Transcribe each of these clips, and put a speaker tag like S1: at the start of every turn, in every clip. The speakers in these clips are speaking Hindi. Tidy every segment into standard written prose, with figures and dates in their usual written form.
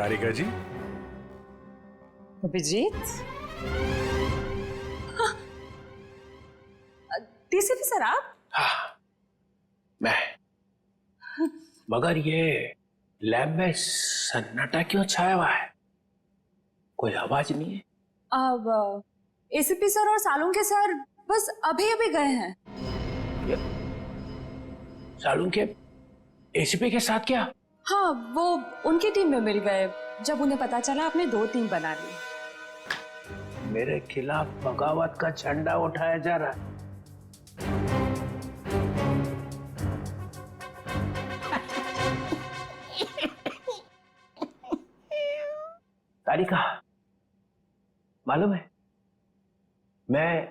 S1: तारिका जी।
S2: अभिजीत, डीसीपी सर आप?
S3: हाँ, मैं। मगर ये लैब में सन्नाटा क्यों छाया हुआ है? कोई आवाज नहीं है।
S2: अब एसीपी सर और सालुंके सर बस अभी अभी गए हैं।
S3: सालुंके एसीपी के साथ क्या?
S2: हाँ, वो उनकी टीम में मिल गए जब उन्हें पता चला आपने 2 टीम बना ली।
S3: मेरे खिलाफ बगावत का झंडा उठाया जा रहा है। तारिका, मालूम है मैं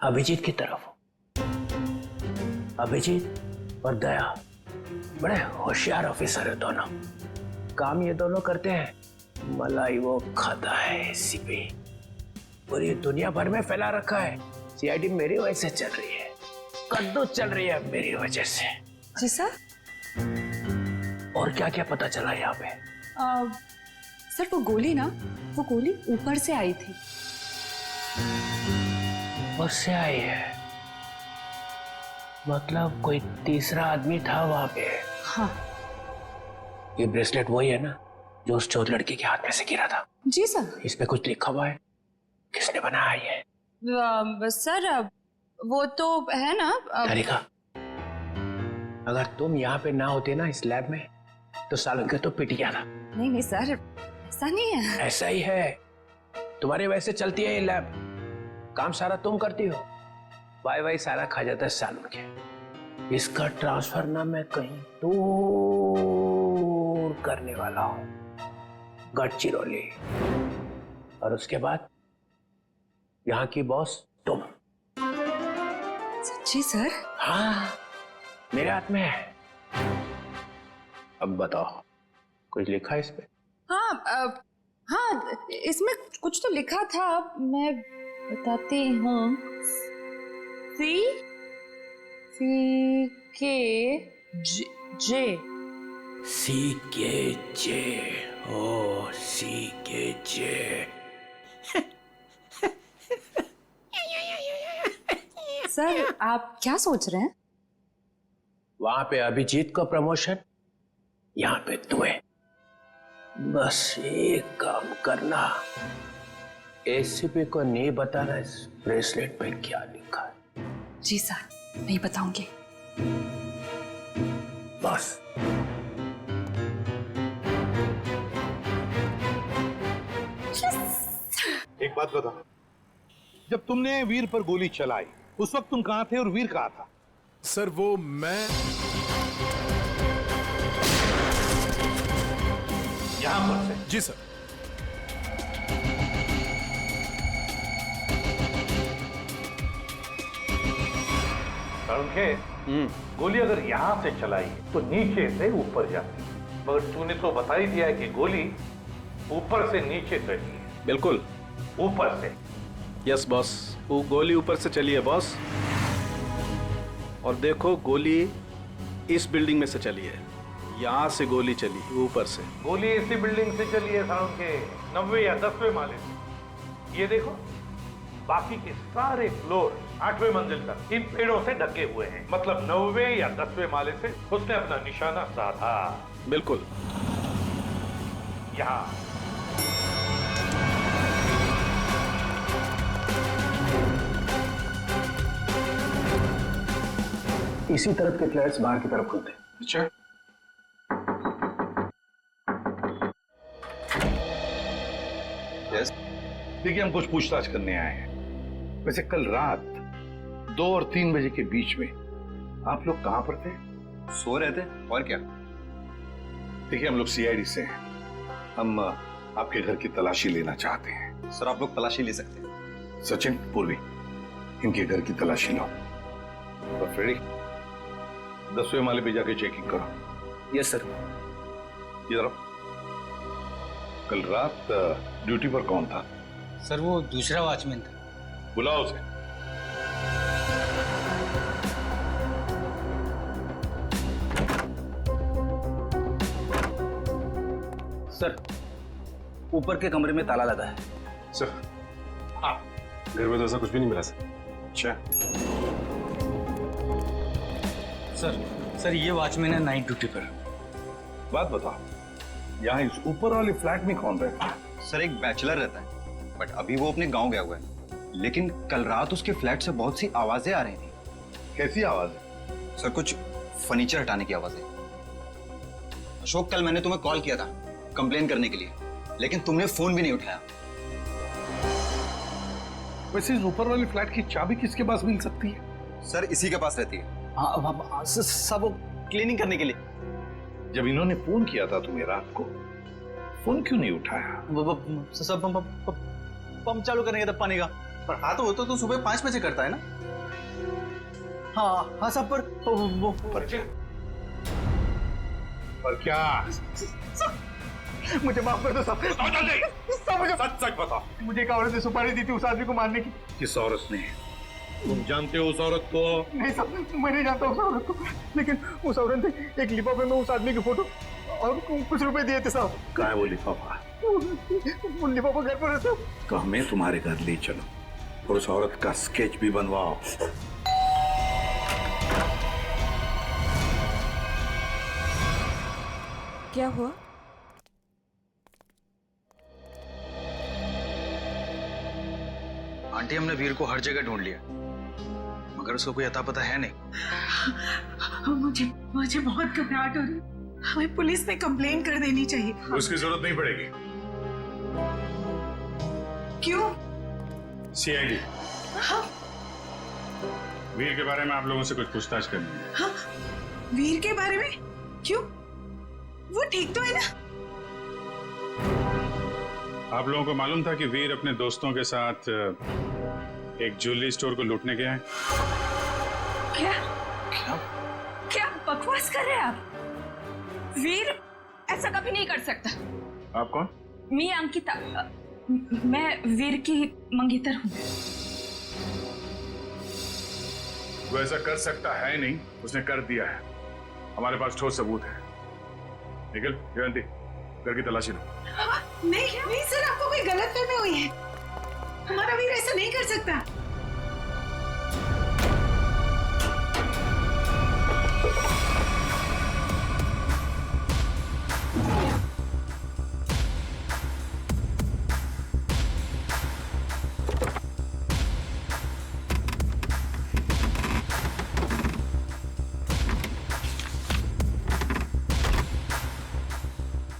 S3: अभिजीत की तरफ हूं। अभिजीत और दया बड़े होशियार ऑफिसर है दोनों। काम ये दोनों करते हैं, मलाई वो खाता है एसीपी। पूरी दुनिया भर में फैला रखा है। सीआईडी मेरी वजह से चल रही है, कद्दू चल रही है मेरी वजह से।
S2: जी सर।
S3: और क्या क्या पता चला यहाँ पे?
S2: सर वो गोली ऊपर से आई थी।
S3: उससे आई है? मतलब कोई तीसरा आदमी था वहां पे?
S2: हाँ।
S3: ये ब्रेसलेट वही है ना जो उस चौथ लड़की के हाथ में से गिरा था?
S2: जी सर।
S3: इस पे कुछ लिखा हुआ है? किसने बनाया ये?
S2: सर वो तो है ना।
S3: तारिका, अगर तुम यहाँ पे ना होते ना इस लैब में तो सालुंके तो पिट गया था।
S2: नहीं सर, ऐसा नहीं है।
S3: ऐसा ही है। तुम्हारे वैसे चलती है ये लैब, काम सारा तुम करती हो, वाई सारा खा जाता है सालुंके। इसका ट्रांसफर ना मैं कहीं दूर करने वाला हूं, गढ़चिरौली। और उसके बाद यहाँ की बॉस तुम।
S2: सच्ची सर?
S3: हाँ, मेरे हाथ में है। अब बताओ, कुछ लिखा है इस पे?
S2: हाँ हाँ, इसमें कुछ तो लिखा था, मैं बताती हूँ। सी के जे
S3: ओ सी के जे।
S2: सर आप क्या सोच रहे हैं?
S3: वहां पे अभिजीत को प्रमोशन, यहाँ पे तुम्हें। बस एक काम करना, एसीपी को नहीं बताना इस ब्रेसलेट पे क्या लिखा है।
S2: जी सर, नहीं बताऊंगी।
S3: बस।
S4: एक बात बता, जब तुमने वीर पर गोली चलाई उस वक्त तुम कहां थे और वीर कहां था?
S1: सर वो मैं
S4: यहां पर से?
S1: जी सर।
S4: सालुंके, गोली अगर यहां से चलाई तो नीचे से ऊपर जाती, मगर तूने तो बता ही दिया है कि गोली ऊपर से नीचे चली है।
S5: बिल्कुल
S4: ऊपर से।
S5: यस बॉस, वो गोली ऊपर से चली है बॉस। और देखो, गोली इस बिल्डिंग में से चली है, यहाँ से गोली चली ऊपर से।
S4: गोली इसी बिल्डिंग से चली है सालुंके, 90 या 10वें माले से। ये देखो, बाकी के सारे फ्लोर 8वें मंजिल तक इन पेड़ों से ढके हुए हैं। मतलब 90वें या 10वें माले से उसने अपना निशाना साधा।
S5: बिल्कुल।
S4: यहाँ
S3: इसी तरफ के फ्लैट्स बाहर की तरफ खुलते हैं।
S5: अच्छा।
S4: यस, देखिए हम कुछ पूछताछ करने आए हैं। वैसे कल रात 2 और 3 बजे के बीच में आप लोग कहां पर थे?
S6: सो रहे थे, और क्या।
S4: देखिए हम लोग सीआईडी से हैं, हम आपके घर की तलाशी लेना चाहते हैं।
S6: सर आप लोग तलाशी ले सकते हैं।
S4: सचिन, पूर्वी, इनके घर की तलाशी लो। और फ्रेडी, 10वें माले पे जाके चेकिंग करो।
S3: Yes sir.
S4: इधर आओ। कल रात ड्यूटी पर कौन था?
S6: सर वो दूसरा वॉचमैन था।
S4: बुलाओ उसे।
S3: सर,
S6: ऊपर के कमरे में ताला लगा है।
S7: सर घर में तो ऐसा कुछ भी नहीं मिला सर। अच्छा
S6: सर ये वॉचमैन है नाइट ड्यूटी पर।
S8: बात बताओ, यहाँ इस ऊपर वाले फ्लैट में कौन रहता है?
S6: सर एक बैचलर रहता है, बट अभी वो अपने गांव गया हुआ है। लेकिन कल रात उसके फ्लैट से बहुत सी आवाजें आ रही थी।
S8: कैसी आवाज है?
S6: सर कुछ फर्नीचर हटाने की आवाजें। अशोक, कल मैंने तुम्हें कॉल किया था कंप्लेन करने के लिए, लेकिन तुमने फोन भी नहीं उठाया।
S8: वैसे इस ऊपर वाले फ्लैट की चाबी किसके पास मिल सकती है?
S6: सर इसी के पास रहती है। हाँ सब वो क्लीनिंग करने के लिए।
S8: जब इन्होंने फोन किया था तुम्हें रात को, फोन क्यों नहीं उठाया?
S6: सब पंप चालू करने का पानी का। पर हाँ तो सुबह 5 बजे करता है ना। हाँ सब पर
S8: क्या?
S9: मुझे माफ कर दो साहब। मुझे
S8: सच बताओ,
S9: मुझे एक औरत ने सुपारी दी थी उस आदमी को मारने की।
S8: किस औरत ने? तुम जानते हो उस औरत को?
S9: नहीं साहब, मैं नहीं जानता उस औरत को, लेकिन उस औरत ने एक लिफाफे में उस आदमी की फोटो और कुछ रुपए दिए थे साहब।
S8: कहाँ है वो लिफाफा?
S9: वो लिफाफा घर पर है साहब।
S8: तो हमें तुम्हारे घर ले चलो और उस औरत का स्केच भी बनवाओ।
S2: क्या हुआ?
S6: आंटी, हमने वीर को हर जगह ढूंढ लिया, मगर उसको कोई अता पता है नहीं।
S10: मुझे बहुत घबराहट हो रही। हमें पुलिस में कंप्लेन कर देनी चाहिए।
S7: उसकी जरूरत नहीं पड़ेगी।
S10: क्यों?
S7: सीआईडी
S10: हाँ?
S7: वीर के बारे में आप लोगों से कुछ पूछताछ करनी है।
S10: हाँ? वीर के बारे में? क्यों? वो ठीक तो है ना?
S7: आप लोगों को मालूम था कि वीर अपने दोस्तों के साथ एक ज्वेलरी स्टोर को लूटने गया है?
S2: क्या क्या बकवास कर रहे हैं आप? वीर ऐसा कभी नहीं कर सकता।
S7: आप कौन?
S2: मैं अंकिता, मैं वीर की मंगेतर हूँ।
S7: वो ऐसा कर सकता है नहीं, उसने कर दिया है। हमारे पास ठोस सबूत है। निखिल, जयंती, घर की तलाशी लो।
S10: नहीं सर, आपको कोई गलतफहमी हुई है। हमारा वीर ऐसा नहीं कर सकता।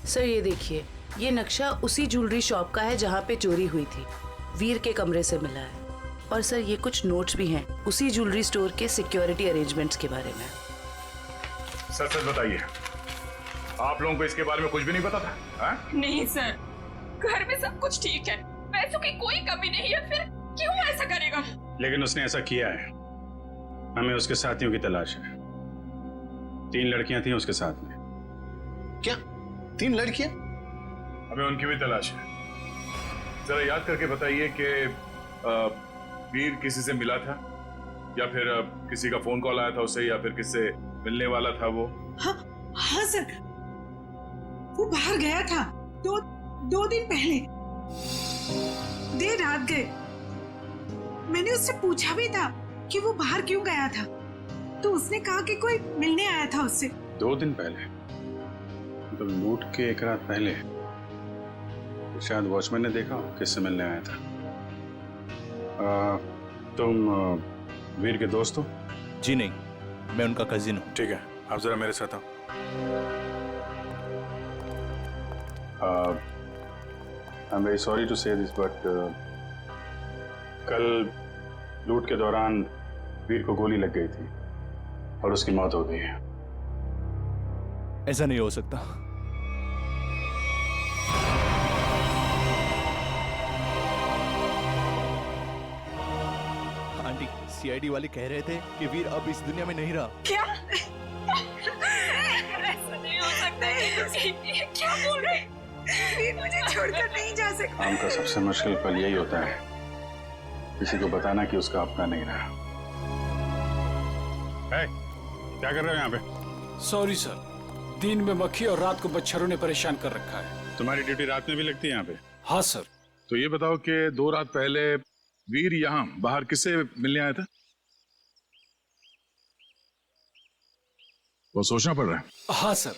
S11: सर ये देखिए, ये नक्शा उसी ज्वेलरी शॉप का है जहाँ पे चोरी हुई थी। वीर के कमरे से मिला है। और सर ये कुछ नोट्स भी हैं उसी ज्वेलरी स्टोर के सिक्योरिटी अरेंजमेंट्स के बारे में।
S7: सच बताइए, आप लोगों को इसके बारे में कुछ भी नहीं पता था?
S2: नहीं सर, घर में सब कुछ ठीक है, पैसों की कोई कमी नहीं है, फिर क्यों ऐसा करेगा?
S7: लेकिन उसने ऐसा किया है। हमें उसके साथियों की तलाश है। 3 लड़कियां थी उसके साथ में।
S6: क्या 3 लड़कियां?
S7: हमें उनकी भी तलाश है। जरा याद करके बताइए कि वीर किसी से मिला था या फिर किसी का फोन कॉल आया था उसे, या फिर किससे मिलने वाला था वो?
S10: हाँ सर, वो बाहर गया था 2 दिन पहले, देर रात गए। मैंने उससे पूछा भी था कि वो बाहर क्यों गया था, तो उसने कहा कि कोई मिलने आया था उससे।
S7: 2 दिन पहले? तो लूट के 1 रात पहले तो शायद वॉचमैन ने देखा किससे मिलने आया था। तुम वीर के दोस्त हो?
S1: जी नहीं, मैं उनका कजिन हूँ।
S7: ठीक है, आप जरा मेरे साथ आओ। I am very sorry to say this, but कल लूट के दौरान वीर को गोली लग गई थी और उसकी मौत हो गई है।
S1: ऐसा नहीं हो सकता। आंटी, सीआईडी वाले कह रहे थे कि वीर अब इस दुनिया में नहीं रहा।
S10: क्या?
S2: ऐसा नहीं हो सकता है। ये क्या बोल रहे हैं?
S10: वीर मुझे छोड़कर नहीं जा सकता।
S7: काम का सबसे मुश्किल पल यही होता है, किसी को बताना कि उसका अपना नहीं रहा। क्या कर रहे हो यहाँ पे?
S1: सॉरी सर, दिन में मक्खी और रात को मच्छरों ने परेशान कर रखा है।
S7: तुम्हारी ड्यूटी रात में भी लगती है यहाँ पे?
S8: हाँ सर।
S7: तो ये बताओ कि 2 रात पहले वीर यहाँ बाहर किससे मिलने आया था? वो सोचना पड़ रहा है।
S8: हाँ सर,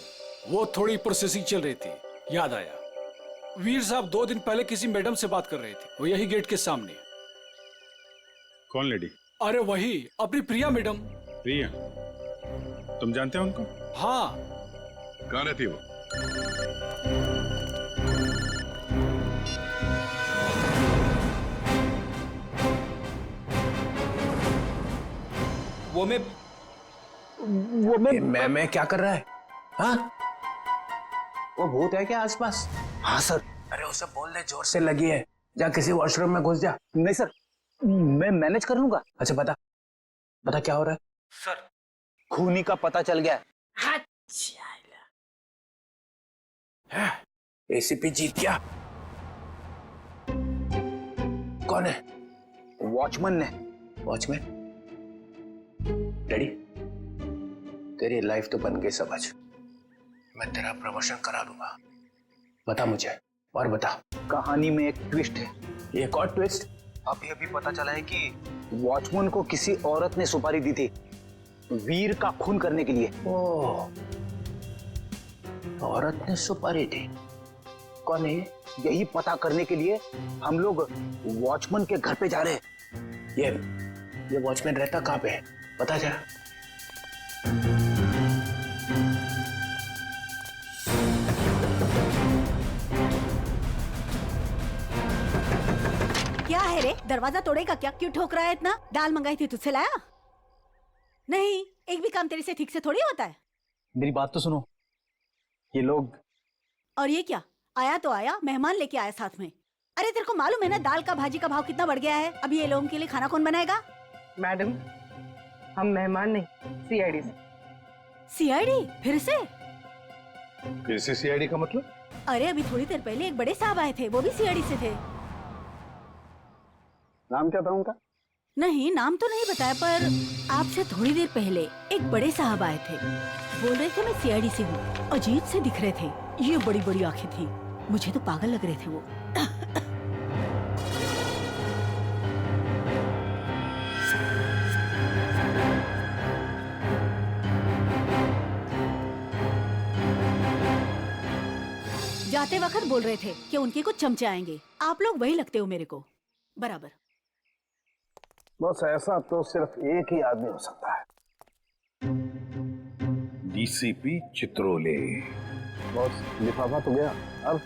S8: वो थोड़ी प्रोसेसिंग चल रही थी, याद आया। वीर साहब 2 दिन पहले किसी मैडम से बात कर रहे थे, वो यही गेट के सामने।
S7: कौन लेडी?
S8: अरे वही, अपनी प्रिया मैडम।
S7: प्रिया? तुम जानते हो उनको?
S8: हाँ।
S7: कहाँ रहती है वो?
S3: मैं क्या कर रहा है? हाँ? वो भूत है क्या आसपास? हाँ सर। अरे उसे बोल दे जोर से लगी है, जा किसी वॉशरूम में घुस जा।
S12: नहीं सर, मैं मैनेज कर लूंगा।
S3: अच्छा बता क्या हो रहा है?
S12: सर, खूनी का पता चल गया।
S3: एसीपी जीत गया। कौन है?
S12: वॉचमैन ने।
S3: वॉचमैन? डैडी, तेरी लाइफ तो बन गई समझ। मैं तेरा प्रमोशन करा दूंगा। बता मुझे, और बता।
S12: कहानी में एक ट्विस्ट है।
S3: ये एक और ट्विस्ट?
S12: अभी पता चला है कि वॉचमैन को किसी औरत ने सुपारी दी थी वीर का खून करने के लिए।
S3: ओह, औरत ने सुपारी दी? कौन है ये?
S12: यही पता करने के लिए हम लोग वॉचमैन के घर पे जा रहे हैं।
S3: ये वॉचमैन रहता कहाँ पे है? बता जरा।
S13: क्या है रे, दरवाजा तोड़ेगा क्या? क्यों ठोक रहा है इतना? दाल मंगाई थी, तुझसे लाया नहीं? एक भी काम तेरे से ठीक से थोड़ी होता है।
S12: मेरी बात तो सुनो, ये लोग।
S13: और ये क्या? आया तो आया, मेहमान लेके आया साथ में। अरे तेरे को मालूम है ना दाल का भाजी का भाव कितना बढ़ गया है? अभी ये लोगों के लिए खाना कौन बनाएगा?
S14: मैडम, हम मेहमान नहीं, सीआईडी से।
S13: सीआईडी?
S8: फिर से सीआईडी का मतलब?
S13: अरे अभी थोड़ी देर पहले एक बड़े साहब आए थे, वो भी सीआईडी से थे।
S8: नाम क्या था उनका?
S13: नहीं, नाम तो नहीं बताया, पर आपसे थोड़ी देर पहले एक बड़े साहब आए थे। बोल रहे थे मैं सीआईडी से हूँ। अजीब से दिख रहे थे, ये बड़ी बड़ी आंखें थी, मुझे तो पागल लग रहे थे वो। जाते वक्त बोल रहे थे कि उनके कुछ चमचे आएंगे। आप लोग वही लगते हो मेरे को बराबर।
S8: बस ऐसा तो सिर्फ एक ही आदमी हो सकता है, डीसीपी चित्रोले। बस लिफाफा तो गया, अब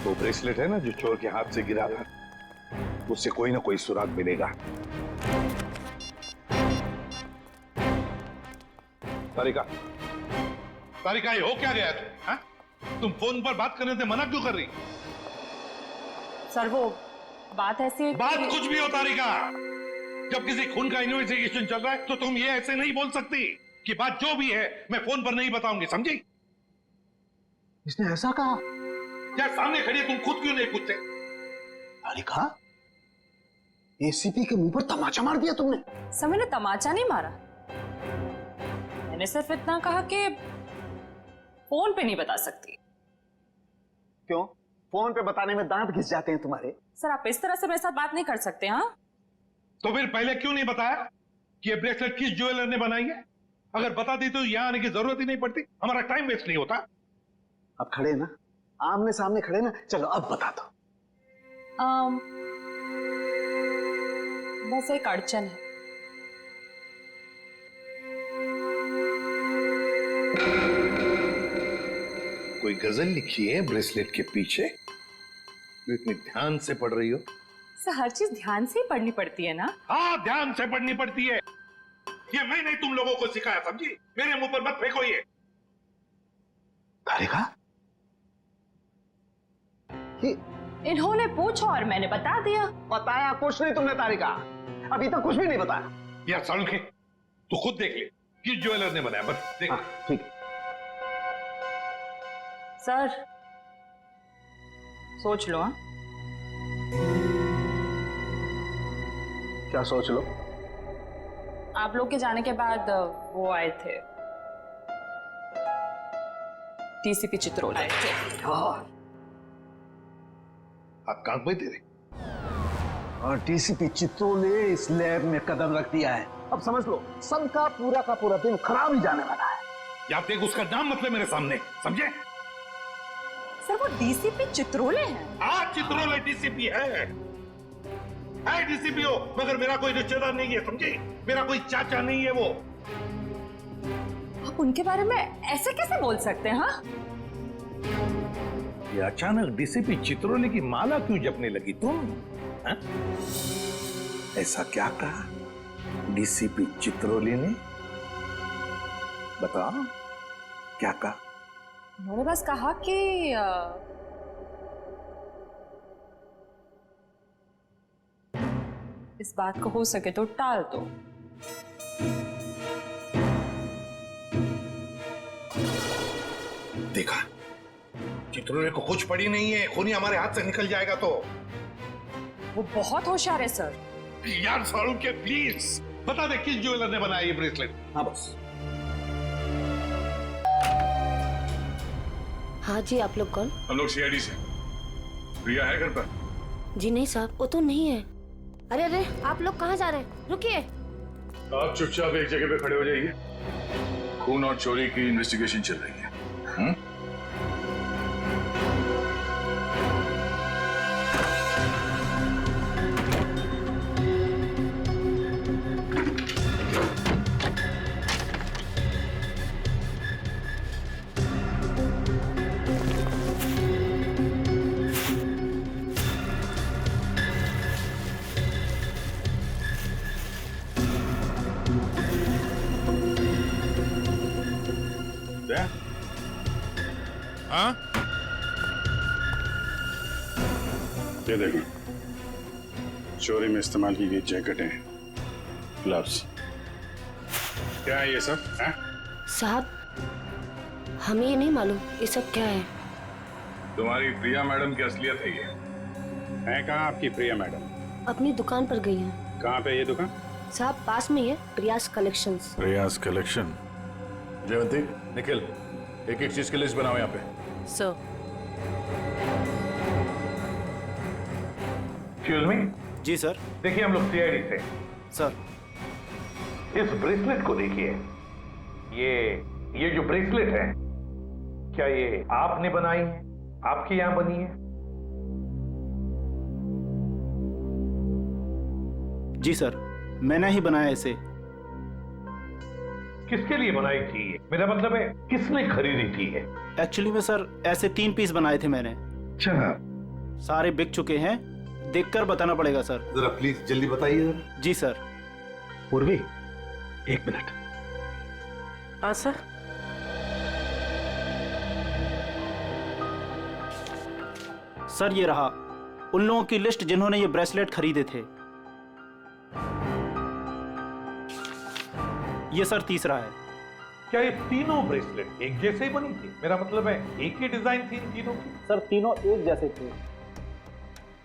S8: वो ब्रेसलेट है ना जो चोर के हाथ से गिरा था, उससे कोई ना कोई सुराग मिलेगा।
S4: तारिका, ये हो क्या गया तुम फोन पर बात करने से मना क्यों कर रही?
S14: सर वो बात ऐसी है।
S4: बात कुछ भी हो तारिका, जब किसी खून का इन्वेस्टिगेशन चल रहा है तो तुम ये ऐसे नहीं बोल सकती कि बात जो भी है मैं फोन पर नहीं बताऊंगी, समझी?
S12: इसने ऐसा कहा?
S4: यार सामने खड़ी है, तुम खुद क्यों नहीं पूछते?
S12: तारिका, एसीपी के मुंह पर तमाचा मार दिया तुमने।
S14: सर मैंने तमाचा नहीं मारा, मैंने सिर्फ इतना कहा कि फोन पे नहीं बता सकती।
S12: क्यों? फोन पे बताने में दांत घिस जाते हैं तुम्हारे।
S14: सर आप इस तरह से मेरे साथ बात नहीं कर सकते। हाँ
S4: तो फिर पहले क्यों नहीं बताया कि ये ब्रेसलेट किस ज्वेलर ने बनाई है? अगर बता दी तो यहां आने की जरूरत ही नहीं पड़ती, हमारा टाइम वेस्ट नहीं होता।
S12: अब खड़े ना, आमने सामने खड़े ना, चलो अब बता दो।
S14: बस एक अड़चन है।
S8: कोई गजल लिखी है ब्रेसलेट के पीछे, जो इतनी ध्यान से पढ़ रही हो?
S14: सर हर चीज ध्यान से ही पढ़नी पड़ती है ना।
S4: हाँ ध्यान से पढ़नी पड़ती है, ये मैंने तुम लोगों को सिखाया, समझी? मेरे मुंह पर मत फेंको ये।
S12: तारिका,
S14: इन्होंने पूछा और मैंने बता दिया।
S12: बताया कुछ नहीं तुमने तारिका, अभी तक कुछ भी नहीं बताया।
S4: यार सालुंखे, तू खुद देख ले किस ज्वेलर ने बनाया, बस देख।
S12: ठीक है
S14: सर, सोच लो। हाँ
S8: क्या सोच लो?
S14: आप लोग के जाने के बाद वो आए थे, डीसीपी चित्रोले आए थे।
S8: हाथ कांप गए तेरे।
S12: और डीसीपी चित्रों ने इस लैब में कदम रख दिया है। अब समझ लो सबका पूरा का पूरा दिन खराब ही जाने वाला है।
S8: या देख उसका नाम मतलब मेरे सामने, समझे?
S14: सर वो डीसीपी चित्रोले हैं।
S8: हाँ चित्रोले डीसीपी है डीसीपी हो, मगर मेरा कोई रिश्तेदार नहीं है, समझे? मेरा कोई चाचा नहीं है वो।
S14: आप उनके बारे में ऐसे कैसे बोल सकते हैं? हाँ
S8: ये अचानक डीसीपी चित्रोले की माला क्यों जपने लगी तुम? हा? ऐसा क्या कहा डीसीपी चित्रोले ने? बताओ क्या कहा?
S14: उन्होंने बस कहा कि इस बात को हो सके तो टाल दो।
S8: देखा, चित्रोले को कुछ पड़ी नहीं है, खूनी हमारे हाथ से निकल जाएगा तो।
S14: वो बहुत होशियार है सर।
S8: यार सारू के प्लीज बता दे किस ज्वेलर ने बनाया ये ब्रेसलेट? हाँ बस।
S15: हाँ जी, आप लोग कौन?
S7: हम लोग सीआईडी से। प्रिया है घर पर?
S15: जी नहीं साहब, वो तो नहीं है। अरे अरे, आप लोग कहाँ जा रहे हैं? रुकिए।
S7: आप चुपचाप एक जगह पे खड़े हो जाइए। खून और चोरी की इन्वेस्टिगेशन चल रही है। हाँ?
S8: ये देखो, चोरी में इस्तेमाल की गई जैकेटें, ग्लव्स।
S7: क्या है ये सब?
S15: साहब, हमें ये नहीं मालूम ये सब क्या है।
S7: तुम्हारी प्रिया मैडम की असलियत है ये।
S8: है कहाँ आपकी प्रिया मैडम?
S15: अपनी दुकान पर गई है।
S8: कहाँ पे ये दुकान?
S15: साहब पास में ही है, प्रियास कलेक्शंस।
S7: प्रियास कलेक्शन। जयवंती, निखिल, एक एक चीज की लिस्ट बनाओ यहाँ पे।
S15: सर।
S4: Excuse me.
S5: जी सर।
S4: देखिए हम लोग सीआईडी से।
S5: सर
S4: इस ब्रेसलेट को देखिए। ये जो ब्रेसलेट है, क्या ये आपने बनाई है? आपके यहां बनी है?
S5: जी सर, मैंने ही बनाया इसे।
S4: किसके लिए बनाई थी? मेरा मतलब है किसने खरीदी थी?
S5: एक्चुअली में सर ऐसे 3 पीस बनाए थे मैंने।
S8: अच्छा।
S5: सारे बिक चुके हैं, देखकर बताना पड़ेगा सर।
S8: जरा प्लीज जल्दी बताइए।
S5: जी सर।
S3: पूर्वी, 1 मिनट।
S11: हाँ सर।
S5: सर ये रहा उन लोगों की लिस्ट जिन्होंने ये ब्रेसलेट खरीदे थे। ये सर तीसरा है।
S4: क्या ये तीनों ब्रेसलेट एक जैसे ही बनी थी? मेरा मतलब है एक ही डिजाइन थी इन तीनों की?
S12: सर तीनों एक जैसे थे।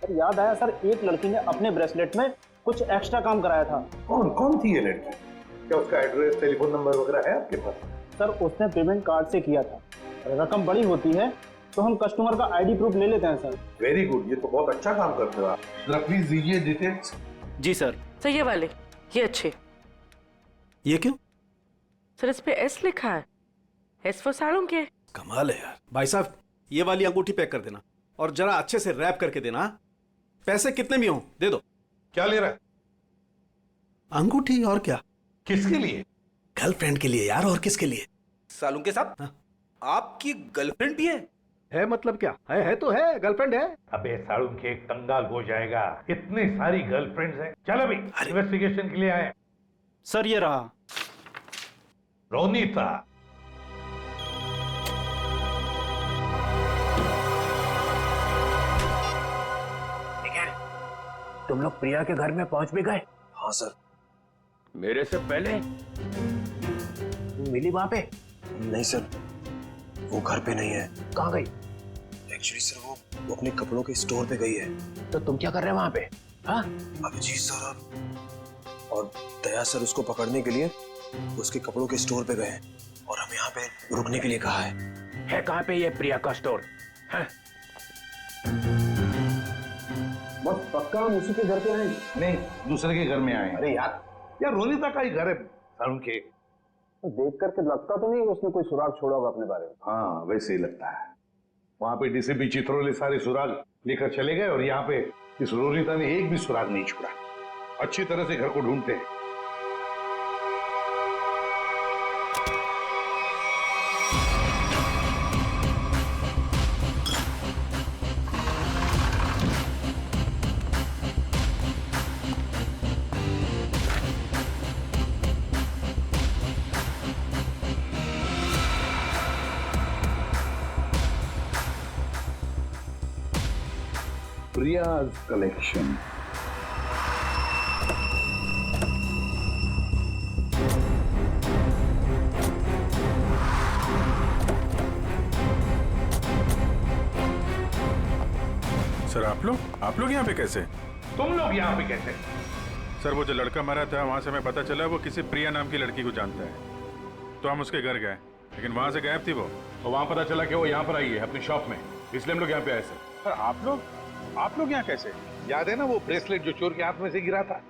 S12: सर याद आया सर, एक लड़की ने अपने ब्रेसलेट में कुछ एक्स्ट्रा काम कराया था।
S8: कौन थी ये लड़की? क्या उसका एड्रेस, टेलीफोन नंबर वगैरह है आपके पास?
S12: सर उसने पेमेंट कार्ड से किया था। रकम बड़ी होती है तो हम कस्टमर का आईडी प्रूफ ले लेते हैं सर।
S8: वेरी गुड, ये तो बहुत अच्छा काम करते हो आप। जरा प्लीज दीजिए डिटेल्स।
S5: जी सर।
S11: सर ये वाले, ये अच्छे।
S5: ये क्यों?
S11: सर इस पे एस लिखा है। एस फॉर साड़ों के।
S5: कमाल है यार। भाई साहब ये वाली अंगूठी पैक कर देना और जरा अच्छे से रैप करके देना। पैसे कितने भी हों दे दो।
S4: क्या ले रहा है?
S5: अंगूठी। और क्या?
S4: किसके लिए?
S5: गर्लफ्रेंड के लिए यार, और किसके लिए?
S16: सालुंके के साहब, आपकी गर्लफ्रेंड भी
S3: है मतलब क्या है तो है, गर्लफ्रेंड है।
S4: अबे साड़ू के कंगाल हो जाएगा, इतनी सारी गर्लफ्रेंड्स हैं। चल अभी इन्वेस्टिगेशन के लिए आए।
S5: सर ये रहा
S4: रोनीता।
S3: तुम लोग प्रिया के घर में पहुंच भी गए?
S6: हाँ सर।
S3: मेरे से पहले मिली वहां पे?
S6: नहीं सर, वो घर पे नहीं है।
S3: कहाँ गई?
S6: एक्चुअली सर वो अपने कपड़ों के स्टोर पे गई है।
S3: तो तुम क्या कर रहे हो वहां पे? हाँ?
S6: अभिजीत सर और दया सर उसको पकड़ने के लिए उसके कपड़ों के स्टोर पे गए और हमें यहाँ पे रुकने के लिए कहा है।
S3: कहाँ पे ये प्रिया का स्टोर? हाँ?
S12: बस पक्का हम उसी के घर पे आए?
S8: नहीं, दूसरे के घर में आए।
S12: अरे यार
S8: रोनिता का ही घर है सारुण के।
S12: तो देख करके लगता तो नहीं उसने कोई सुराग छोड़ा होगा अपने बारे में।
S8: हाँ, वैसे ही लगता है। वहां पे डीसीपी चित्रोले सारे सुराग लेकर चले गए और यहाँ पे इस रोनिता ने एक भी सुराग नहीं छोड़ा। अच्छी तरह से घर को ढूंढते हैं। Priya's collection.
S7: सर आप लोग यहाँ पे कैसे?
S4: तुम लोग यहाँ पे कैसे?
S7: सर वो जो लड़का मरा था वहाँ से हमें पता चला वो किसी प्रिया नाम की लड़की को जानता है, तो हम उसके घर गए, लेकिन वहाँ से गायब थी वो।
S4: तो वहाँ पता चला कि वो यहाँ पर आई है अपनी शॉप में, इसलिए हम लोग यहाँ पे आए सर।
S7: सर आप लोग यहाँ कैसे?
S8: याद है ना वो ब्रेसलेट जो चोर के हाथ में से गिरा था?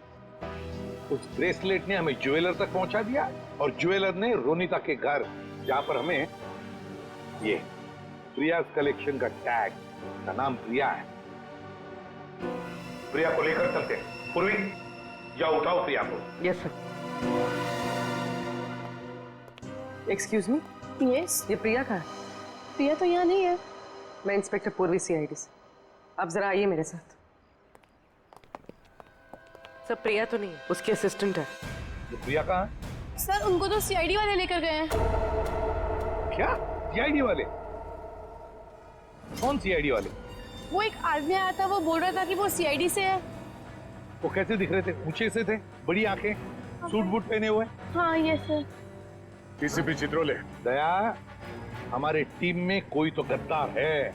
S8: उस ब्रेसलेट ने हमें ज्वेलर तक पहुंचा दिया और ज्वेलर ने रोनिता के घर, जहां पर हमें ये प्रिया's कलेक्शन का टैग, का नाम प्रिया है।
S4: प्रिया को लेकर चलते हैं। पूर्वी जाओ, उठाओ प्रिया को।
S17: Yes sir. एक्सक्यूज मी,
S18: यस,
S17: ये प्रिया का है?
S18: प्रिया तो यहाँ नहीं है।
S17: मैं इंस्पेक्टर पूर्वी CID से। आप जरा आइए मेरे साथ। सर प्रिया तो नहीं, उसकी असिस्टेंट है।
S8: प्रिया कहाँ है?
S18: सर उनको तो CID वाले लेकर गए हैं।
S8: क्या CID वाले? कौन CID वाले?
S18: वो एक आदमी आया था, वो बोल रहा था कि वो CID से है।
S8: वो कैसे दिख रहे थे? ऊंचे से थे, बड़ी आंखें, सूट बूट पहने हुए।
S18: हाँ यस सर।
S8: डीसीपी चित्रोले, दया, हमारे टीम में कोई तो गद्दार है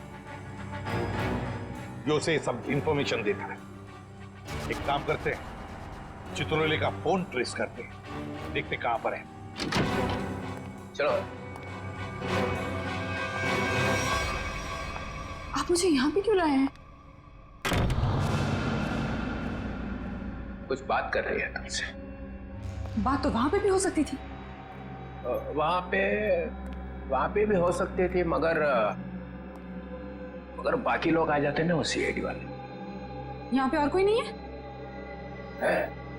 S8: जो उसे सब इंफॉर्मेशन देता है। एक काम करते हैं, चित्रोले का फोन ट्रेस करते हैं, देखते कहां पर है।
S3: चलो।
S2: आप मुझे यहाँ पे क्यों लाए हैं?
S3: कुछ बात कर रही है तुमसे।
S2: बात तो वहां पे भी हो सकती थी।
S3: वहां पे भी हो सकते थे, मगर बाकी लोग आ जाते ना वो CID वाले।
S2: यहाँ पे और कोई नहीं है?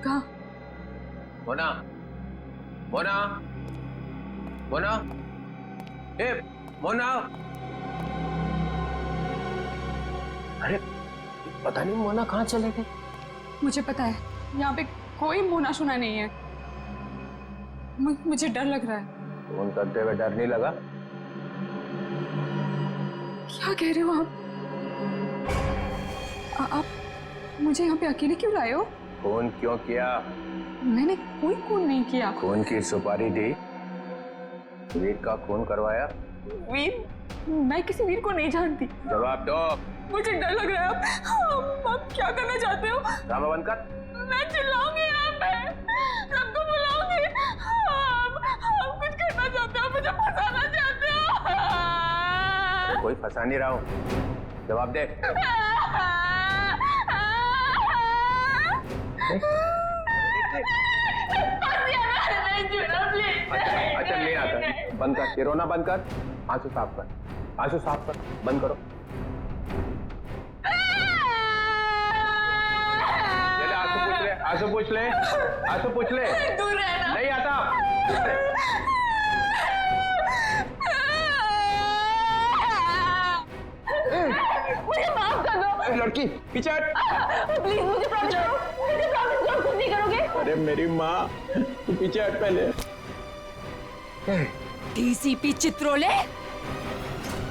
S2: कहाँ?
S3: मोना, मोना, मोना, ए मोना। अरे पता नहीं मोना कहाँ चले गए।
S2: मुझे पता है, यहाँ पे कोई मोना सुना नहीं है। मुझे डर लग रहा है।
S3: फोन करते हुए डर नहीं लगा?
S2: क्या कह रहे हो आप मुझे यहाँ पे अकेले क्यों लाए हो?
S3: फोन क्यों किया?
S2: मैंने कोई खून नहीं किया।
S3: खून की सुपारी दी, वीर का खून करवाया।
S2: वीर? मैं किसी वीर को नहीं जानती।
S3: जवाब दो।
S2: मुझे डर लग रहा है। आप क्या करना चाहते हो?
S3: ड्रामा बंद कर।
S2: मैं चिल्लाऊंगी यहाँ पे, सबको बुलाऊंगी। आप कुछ करना चाहते हो, मुझे फंसाना चाहते हो।
S3: कोई फंसा नहीं रहा हूँ, जवाब दे। अच्छा नहीं आता, बंद कर, रोना बंद कर, आंसू साफ कर, आंसू साफ कर, बंद करो। आंसू पूछ ले, आंसू पूछ ले।
S2: दूर रहना।
S3: नहीं आता।
S18: मुझे माफ कर दो।
S3: लड़की पीछे हट।
S18: प्लीज मुझे प्रॉमिस करो, मुझे प्रॉमिस करो कुछ नहीं करोगे।
S3: अरे मेरी माँ, तू पीछे हट पहले।
S19: DCP चित्रोले,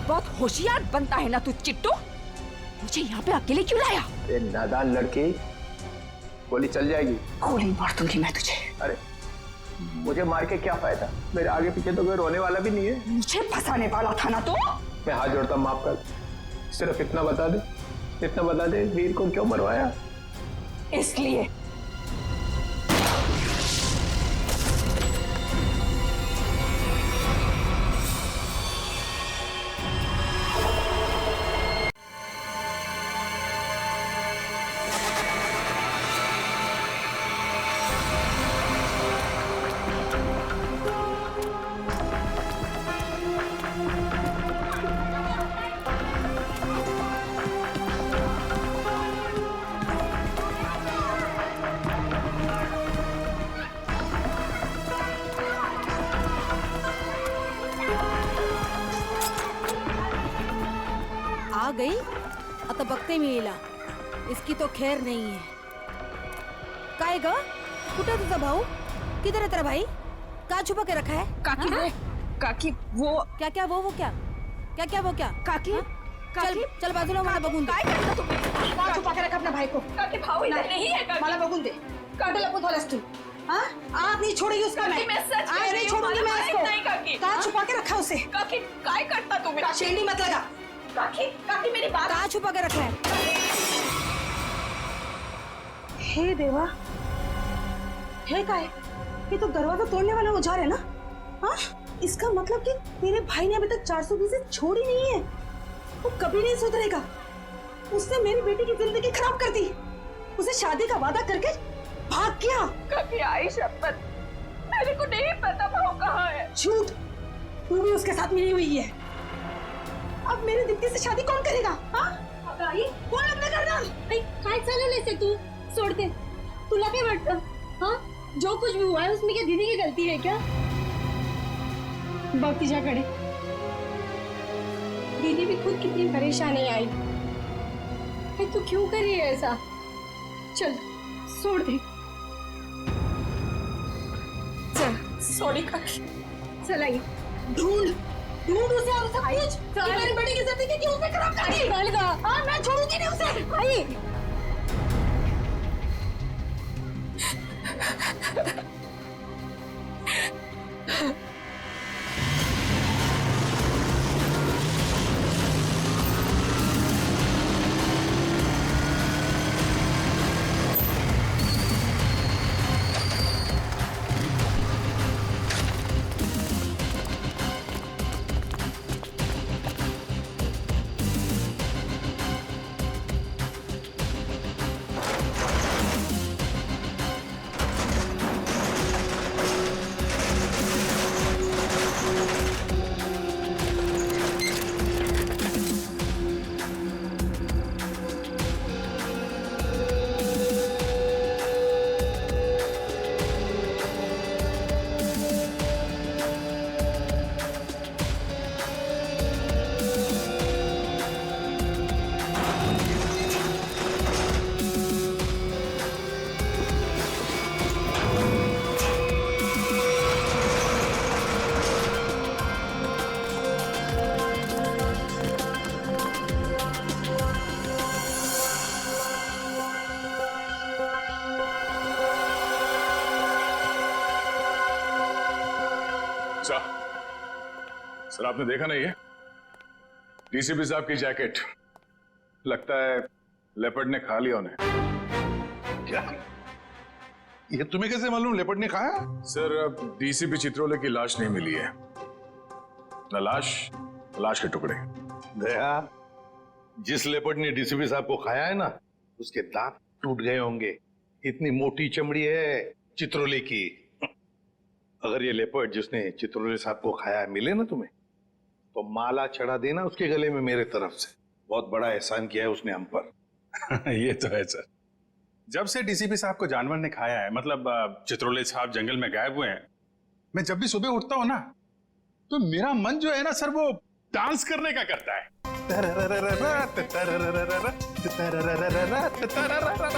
S19: बहुत होशियार बनता है ना तू चिट्टू। मुझे यहाँ पे अकेले क्यों लाया?
S3: अरे नादान लड़की, गोली चल जाएगी।
S2: गोली मार दूंगी मैं तुझे।
S3: अरे मुझे मार के क्या फायदा? मेरे आगे पीछे तो कोई रोने वाला भी नहीं है।
S2: मुझे फंसाने वाला था ना तू।
S3: मैं हाथ जोड़ता हूं, माफ कर। सिर्फ इतना बता दे, इतना बता दे, वीर को क्यों मरवाया?
S2: इसलिए
S13: आ गई आता बघते मी हिला. इसकी तो खैर नहीं है. काय ग कुठे तुझा भाऊ? किधर है तेरा भाई? कहाँ छुपा के रखा है?
S19: काकी
S13: हाँ?
S19: काकी वो
S13: क्या क्या वो क्या क्या क्या वो क्या?
S19: काकी
S13: चल चल बाजूला मला बघून दे.
S19: काय करता तुम्ही?
S10: का छुपा के रखा अपने भाई को?
S19: काकी भाऊ इधर नहीं है काकी.
S10: मला बघून दे. काटे लपत वालास तू. हाँ? आज नहीं छोड़ेगी उसका मैं.
S19: मैं सच
S10: आज नहीं छोड़ूंगी मैं इसको.
S19: नहीं काकी.
S10: कहाँ छुपा के रखा उसे?
S19: काकी काय करता तुम्ही?
S10: शेंडी मत लगा.
S19: काकी काकी मेरी बात.
S13: कहाँ छुपा के रखा है?
S10: हे देवा, हे काय? ये तो दरवाजा तोड़ने वाला औजार है ना? हाँ? इसका मतलब कि तेरे भाई ने अभी तक 420 छोड़ी नहीं है. वो कभी नहीं सुधरेगा. उसने मेरी बेटी की जिंदगी खराब कर दी. उसे शादी का वादा करके भाग गया.
S19: काकी आई शपथ, मेरे को नहीं पता भाऊ कहाँ है.
S10: झूठ. तू भी उसके साथ मिली हुई है. अब मेरी दीप्ति से शादी कौन करेगा? हाँ? आई कौन लग्न करणार?
S15: काय चालवलंय ते तू? सोड दे. तुला काय वाटतं? हाँ? जो कुछ भी हुआ है उसमें क्या दीदी की गलती है क्या? बघ तिच्याकडे. दीदी भी खुद कितनी परेशान है आई. तू क्यों कर रही है ऐसा? चल छोड़ दे.
S19: चल सॉरी काकी.
S15: चल आई.
S10: ढूंढ उसे और सब कुछ. मेरी बेटी की जिंदगी क्यों उसने खराब कर दी? हाँ, मैं छोड़ूंगी नहीं उसे.
S15: आई.
S7: सर आपने देखा नहीं है डीसीपी साहब की जैकेट? लगता है लेपर्ड ने खा लिया उन्हें.
S8: क्या? ये तुम्हें कैसे मालूम लेपर्ड ने खाया?
S7: सर डीसीपी चित्रोले की लाश नहीं मिली है. न लाश के टुकड़े.
S8: दया, जिस लेपर्ड ने डीसीपी साहब को खाया है ना, उसके दांत टूट गए होंगे. इतनी मोटी चमड़ी है चित्रोले की. अगर ये लेपर्ड जिसने चित्रोले साहब को खाया है मिले ना तुम्हें, तो माला चढ़ा देना उसके गले में मेरे तरफ से. बहुत बड़ा एहसान किया है उसने हम पर.
S7: ये तो है सर. जब से डीसीपी साहब को जानवर ने खाया है, मतलब चित्रोले साहब जंगल में गायब हुए हैं, मैं जब भी सुबह उठता हूं ना, तो मेरा मन जो है ना सर, वो डांस करने का करता है.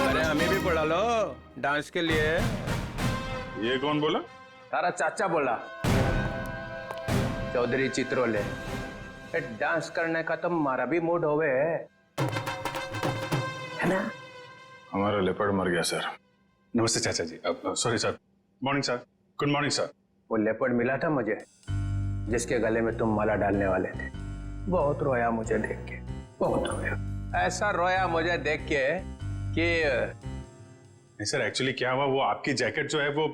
S16: अरे हमें भी बुला लो डांस के लिए.
S7: ये कौन बोला?
S3: तारा चाचा बोला, चौधरी चित्रोले. डांस करने का तो हमारा भी मूड होवे है ना.
S7: हमारा लेपर्ड मर गया सर. नमस्ते चाचा जी. Sorry sir. Morning sir. Good morning sir.
S3: वो लेपर्ड मिला था मुझे जिसके गले में तुम माला डालने वाले थे. बहुत रोया मुझे देख के, बहुत रोया. ऐसा रोया मुझे देख के कि
S7: नहीं सर, एक्चुअली क्या हुआ, वो आपकी जैकेट जो है वो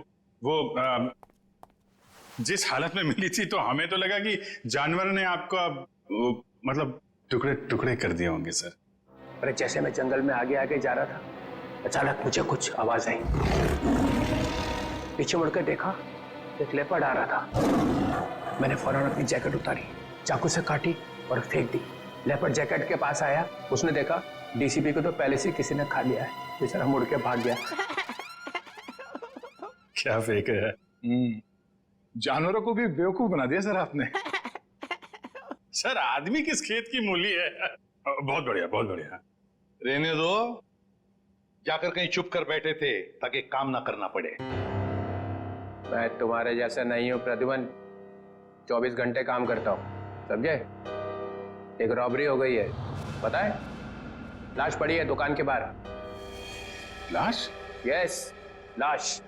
S7: जिस हालत में मिली थी, तो हमें तो लगा कि जानवर ने आपका मतलब टुकड़े टुकड़े कर दिए होंगे सर.
S3: अरे जैसे मैं जंगल में आगे आगे जा रहा था, अचानक मुझे कुछ आवाज आई. पीछे मुड़कर देखा, एक लेपर्ड आ रहा था. मैंने फौरन अपनी जैकेट उतारी, चाकू से काटी और फेंक दी. लेपर्ड जैकेट के पास आया, उसने देखा डीसीपी को तो पहले से किसी ने खा लिया है. बेचारा मुड़ के भाग गया.
S7: क्या फेंक है. जानवरों को भी बेवकूफ बना दिया सर आपने. सर आदमी किस खेत की मूली है. बहुत बढ़िया, बहुत बढ़िया।
S8: रहने दो, जाकर कहीं चुप कर बैठे थे ताकि काम ना करना पड़े।
S3: मैं तुम्हारे जैसा नहीं हूँ प्रद्युमन, 24 घंटे काम करता हूँ, समझे? एक रॉबरी हो गई है, पता है? लाश पड़ी है दुकान के बाहर।
S7: लाश?
S3: यस, लाश।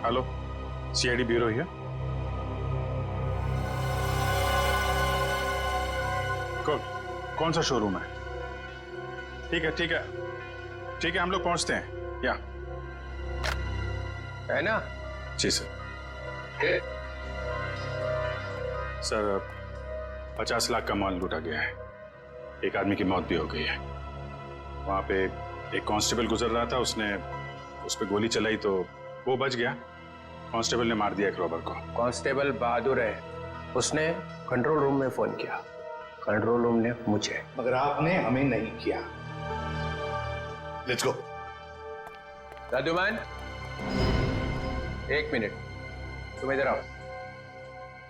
S7: Hello, CID bureau here. कौन सा शोरूम है? ठीक है ठीक है ठीक है, हम लोग पहुंचते हैं। या
S3: है ना?
S7: जी सर। सर 50 लाख का माल लूटा गया है, एक आदमी की मौत भी हो गई है। वहां पे एक कांस्टेबल गुजर रहा था, उसने उस पर गोली चलाई तो वो बच गया। कांस्टेबल ने मार दिया एक रॉबर को।
S3: कांस्टेबल बहादुर है, उसने कंट्रोल रूम में फोन किया, कंट्रोल रूम ने मुझे।
S8: मगर आपने हमें नहीं किया। Let's go.
S3: प्रद्युमन, 1 मिनट, तुम इधर आओ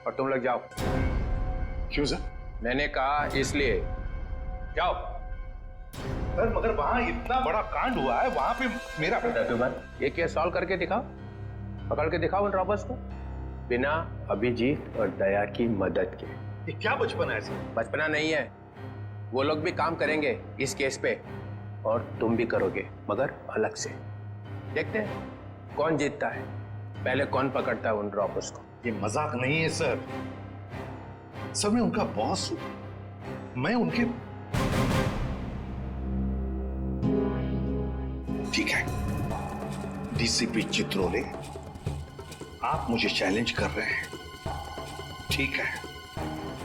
S3: और तुम लोग जाओ।
S7: क्यों सर?
S3: मैंने कहा इसलिए, जाओ।
S8: सर मगर वहां इतना बड़ा कांड हुआ है, वहां पे मेरा
S3: प्रद्युमन, ये केस सॉल्व करके दिखाओ, पकड़ के दिखाओ उन रॉबर्स को, बिना अभिजीत और दया की मदद के।
S8: ये क्या बचपना है सर?
S3: बचपना नहीं है, वो लोग भी काम करेंगे इस केस पे और तुम भी करोगे, मगर अलग से। देखते हैं कौन जीतता है, पहले कौन पकड़ता है उन रॉबर्स को।
S8: ये मजाक नहीं है सर, सर मैं उनका बॉस हूं, मैं उनके। ठीक है डीसीपी चित्रोले, आप मुझे चैलेंज कर रहे हैं, ठीक है,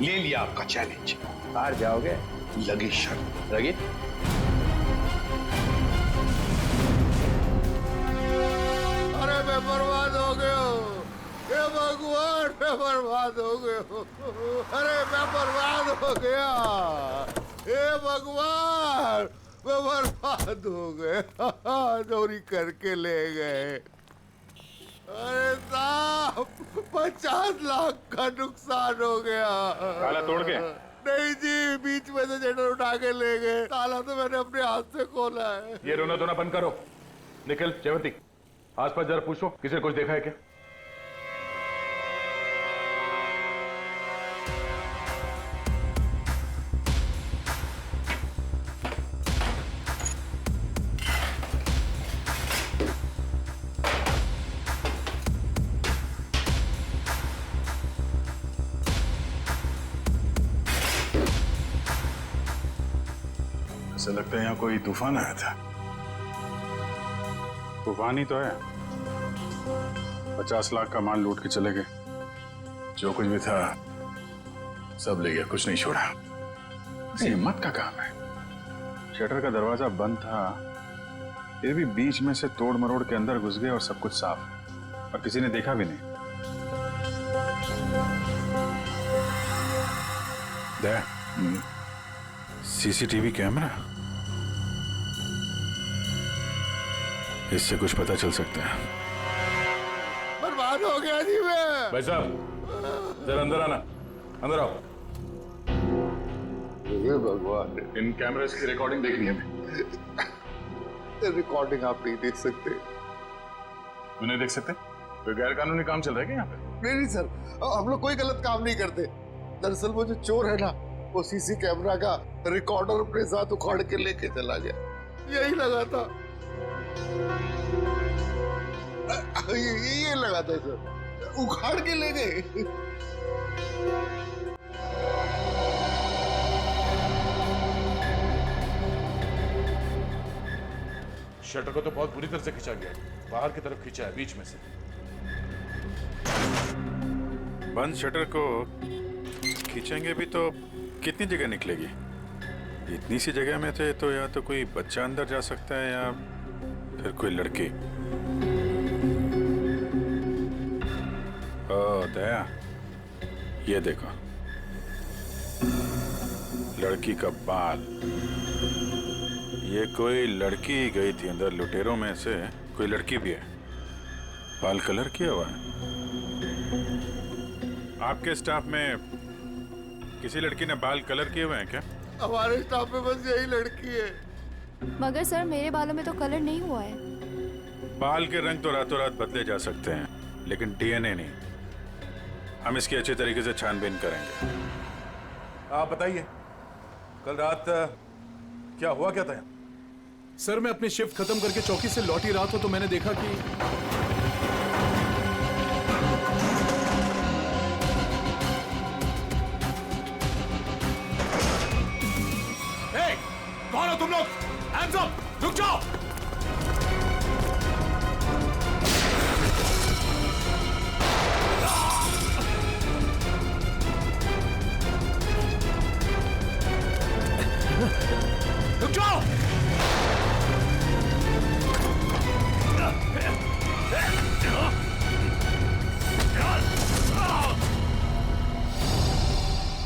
S8: ले लिया आपका चैलेंज।
S3: बाहर जाओगे?
S8: लगी शर्त।
S3: लगी?
S20: अरे मैं बर्बाद हो गया, हे भगवान मैं बर्बाद हो गया, अरे मैं बर्बाद हो गया, हे भगवान मैं बर्बाद हो गया, चोरी करके ले गए। अरे साहब 50 लाख का नुकसान हो गया।
S7: ताला तोड़ के?
S20: नहीं जी, बीच में से जेटर उठा के ले गए, ताला तो मैंने अपने हाथ से खोला है।
S4: ये रोना धोना बंद करो। निखिल, जयवती, आसपास जरा पूछो किसी ने कुछ देखा है क्या?
S7: ऐसा लगता है यहाँ कोई तूफान आया था। तूफान ही तो है, 50 लाख का माल लूट के चले गए, जो कुछ भी था सब ले गया, कुछ नहीं छोड़ा। हिम्मत का काम है। शटर का दरवाजा बंद था, फिर भी बीच में से तोड़ मरोड़ के अंदर घुस गए और सब कुछ साफ, और किसी ने देखा भी नहीं। सीसीटीवी कैमरा, इससे कुछ पता चल सकता है।
S20: बर्बाद हो गया जी मैं।
S4: भाई साहब जरा अंदर आना, अंदर आओ।
S20: हे भगवान,
S7: इन कैमरास की रिकॉर्डिंग देखनी है हमें।
S20: रिकॉर्डिंग आप नहीं देख सकते।
S7: क्यों नहीं देख सकते? कोई गैर कानूनी काम चल रहा है क्या यहाँ पे?
S20: नहीं सर, हम लोग कोई गलत काम नहीं करते। दरअसल वो जो चोर है ना, वो सीसी कैमरा का रिकॉर्डर अपने साथ उखाड़ के लेके चला गया, यही लगा था। ये लगा था सर, उखाड़ के ले गए।
S4: शटर को तो बहुत बुरी तरह से खींचा गया, बाहर की तरफ खींचा है, बीच में से।
S7: बंद शटर को खींचेंगे भी तो कितनी जगह निकलेगी? इतनी सी जगह में थे तो या तो कोई बच्चा अंदर जा सकता है या फिर कोई लड़की। ओ दया, ये देखो, लड़की का बाल। ये कोई लड़की गई थी अंदर, लुटेरों में से कोई लड़की भी है, बाल कलर किया हुआ है। आपके स्टाफ में किसी लड़की ने बाल कलर किए हुए हैं क्या?
S20: हमारे स्टाफ में बस यही लड़की है।
S21: मगर सर मेरे बालों में तो कलर नहीं हुआ है।
S7: बाल के रंग तो रातों रात बदले जा सकते हैं, लेकिन डीएनए नहीं। हम इसकी अच्छी तरीके से छानबीन करेंगे।
S1: आप बताइए, कल रात क्या हुआ क्या था?
S22: सर मैं अपनी शिफ्ट खत्म करके चौकी से लौट ही रहा था तो मैंने देखा कि
S1: कौन हो तुम लोग? Hands up! रुक जाओ! रुक जाओ!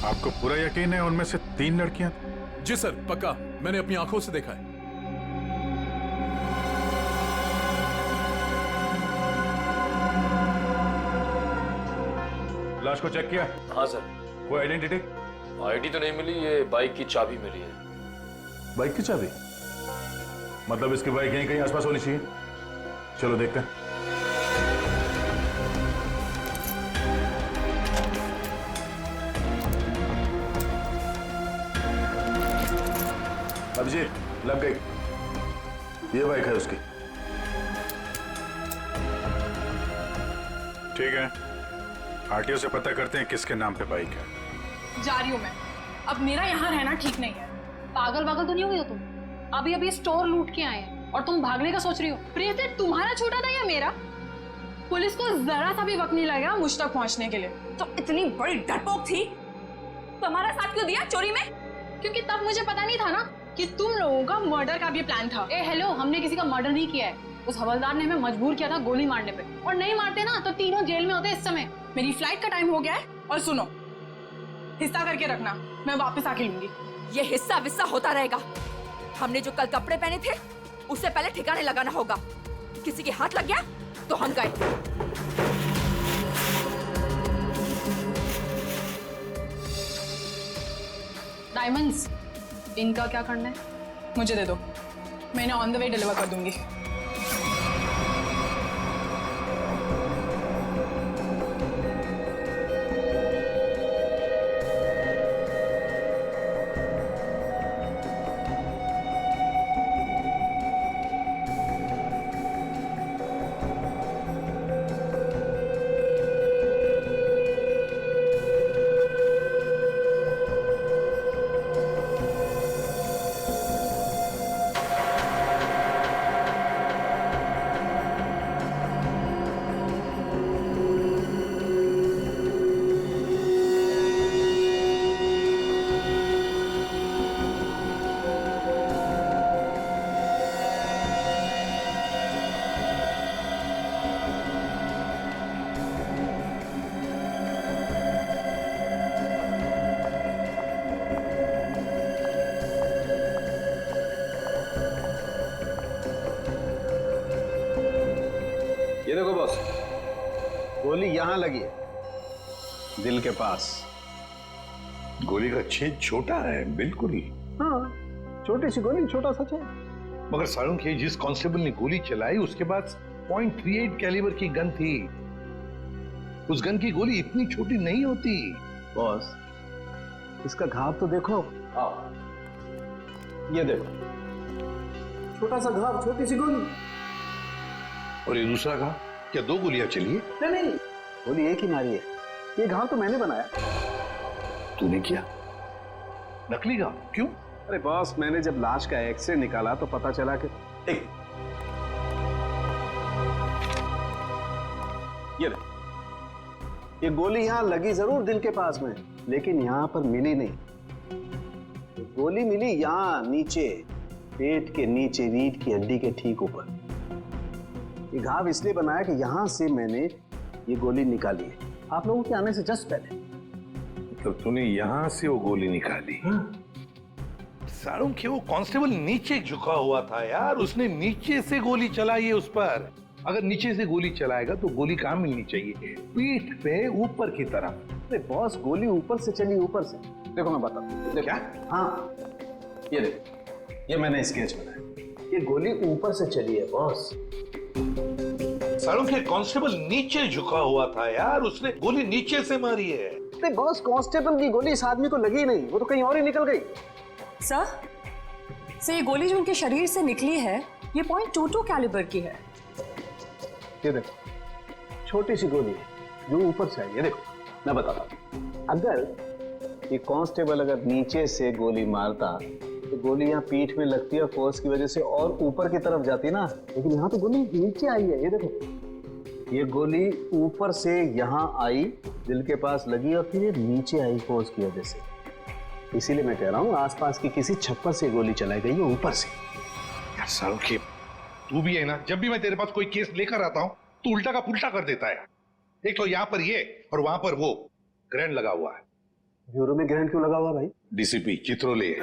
S7: आपको पूरा यकीन है उनमें से 3 लड़कियां?
S22: जी सर, पक्का, मैंने अपनी आंखों से देखा है।
S7: लाश को चेक किया?
S23: हाँ सर।
S7: कोई आइडेंटिटी?
S23: आईडी तो नहीं मिली, ये बाइक की चाबी मिली है।
S7: बाइक की चाबी? मतलब इसकी बाइक यहीं कहीं आसपास होनी चाहिए। चलो देखते हैं। अभिजीत, लग गई। ये बाइक है उसकी। ठीक है, आरटीओ से पता करते हैं किसके नाम पे बाइक है।
S14: जा रही हूँ मैं। अब मेरा यहाँ रहना ठीक नहीं है।
S24: पागल तो नहीं हो गई हो तुम? अभी अभी स्टोर लूट के आए हैं और तुम भागने का सोच रही हो।
S14: प्रियते, तुम्हारा छोटा था या मेरा? पुलिस को जरा सा भी वक्त नहीं लगेगा मुझ तक पहुंचने के लिए।
S24: तो इतनी बड़ी डरपोक थी तो हमारा साथ क्यों दिया चोरी में?
S14: क्योंकि तब मुझे पता नहीं था ना कि तुम लोगों का मर्डर का भी प्लान था।
S24: हेलो, हमने किसी का मर्डर नहीं किया है। उस हवलदार ने हमें मजबूर किया था गोली मारने पे, और नहीं मारते ना तो तीनों जेल में होते इस समय।
S14: मेरी फ्लाइट का टाइम हो गया है और सुनो, हिस्सा करके रखना, मैं वापस आके लूंगी।
S19: ये हिस्सा विस्सा होता रहेगा। हमने जो कल कपड़े पहने थे उससे पहले ठिकाने लगाना होगा। किसी के हाथ लग गया तो हम गए।
S14: डायमंड्स, इनका क्या करना है? मुझे दे दो, मैंने ऑन द वे डिलीवर कर दूंगी।
S12: ये देखो बॉस, गोली यहां लगी है, दिल के पास।
S8: गोली का छेद छोटा है, बिल्कुल।
S12: हाँ, छोटी सी गोली, छोटा सा छेद।
S8: मगर सारुण के जिस कांस्टेबल ने गोली चलाई उसके पास .38 कैलिबर की गन थी। उस गन की गोली इतनी छोटी नहीं होती।
S12: बॉस, इसका घाव तो देखो। ये देखो, छोटा सा घाव, छोटी सी गोली।
S8: और ये दूसरा घाव? क्या 2 गोलियां चली है?
S12: नहीं, गोली एक ही मारी है। ये घाव तो मैंने बनाया।
S8: तूने किया? नकली घाव? क्यों?
S12: अरे बॉस, मैंने जब लाश का एक्सरे निकाला तो पता चला कि ये गोली यहां लगी जरूर दिल के पास में, लेकिन यहां पर मिली नहीं। ये गोली मिली यहां नीचे, पेट के नीचे, रीढ़ की हड्डी के ठीक ऊपर। ये घाव इसलिए बनाया कि यहां से मैंने ये गोली निकाली है, आप लोगों के आने से जस्ट पहले।
S8: मतलब तूने यहां से वो गोली निकाली? सारुण के वो कांस्टेबल नीचे झुका हुआ था यार, उसने नीचे से गोली चलाई है उस पर। अगर नीचे से गोली चलाएगा तो गोली कहाँ मिलनी चाहिए? पीठ पे ऊपर की तरफ।
S12: अरे बॉस, गोली ऊपर से चली, ऊपर से। देखो मैं बताता हूँ।
S8: क्या?
S12: हाँ, ये देखो, ये मैंने स्केच बनाया। ये गोली ऊपर से चली है बॉस।
S8: सालों के कांस्टेबल नीचे झुका हुआ था यार, उसने गोली नीचे से मारी है।
S12: अरे बॉस, कांस्टेबल की गोली इस आदमी को लगी नहीं, वो तो कहीं और ही निकल गई।
S14: सर ये गोली जो उनके शरीर से निकली है ये .22 कैलिबर की है।
S12: ये देखो, छोटी सी गोली है जो ऊपर से आई है। देखो मैं बताता हूँ, अगर ये कांस्टेबल अगर नीचे से गोली मारता तो गोली यहाँ पीठ में लगती है, फोर्स की वजह से और ऊपर की तरफ जाती ना, लेकिन यहाँ तो गोली नीचे आई है। ये देखो, ये गोली ऊपर से यहाँ आई, दिल के पास लगी और फिर ये नीचे आई फोर्स की वजह से। इसीलिए मैं कह रहा हूँ आसपास की किसी छप्पर से गोली चलाई गई है ऊपर से।
S8: यार सालों के, तू भी है ना, जब भी मैं तेरे पास कोई केस लेकर आता हूँ तू उल्टा का पुल्टा कर देता है। एक तो यहाँ पर ये और वहां पर वो ग्रैंड लगा हुआ है।
S12: ब्यूरो में ग्रैंड क्यों लगा हुआ भाई?
S8: डीसीपी चित्रोले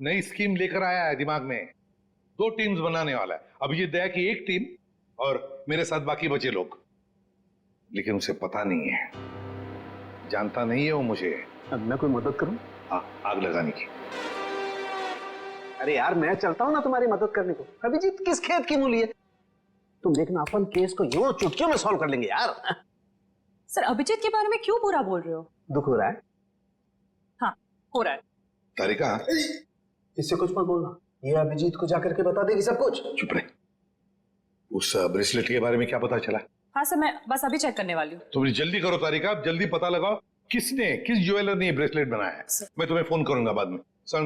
S8: नई स्कीम लेकर आया है दिमाग में, 2 टीम्स बनाने वाला है। अभिजीत दया की एक टीम और मेरे साथ बाकी बचे लोग, लेकिन उसे पता नहीं है, जानता नहीं है वो मुझे।
S12: अब मैं कोई मदद करूं?
S8: हाँ, आग लगाने की।
S12: अरे यार मैं चलता हूं ना तुम्हारी मदद करने को। अभिजीत किस खेत की मूली है? तुम देखना, अपन केस को यूं चुटकियों में सॉल्व कर लेंगे यार।
S14: सर अभिजीत के बारे में क्यों बुरा बोल रहे हो?
S12: दुख हो रहा है?
S14: हाँ हो रहा है।
S8: तारिका,
S12: इससे कुछ मत बोलना, ये अभिजीत को जाकर के बता देगी सब कुछ।
S8: चुप रहे। उस ब्रेसलेट के बारे में क्या पता चला?
S14: हाँ सर मैं बस अभी चेक करने वाली हूँ।
S8: तुम जल्दी करो तारिका, जल्दी पता लगाओ किस ज्वेलर ने ये ब्रेसलेट बनाया है। मैं तुम्हें फोन करूंगा बाद में। चल।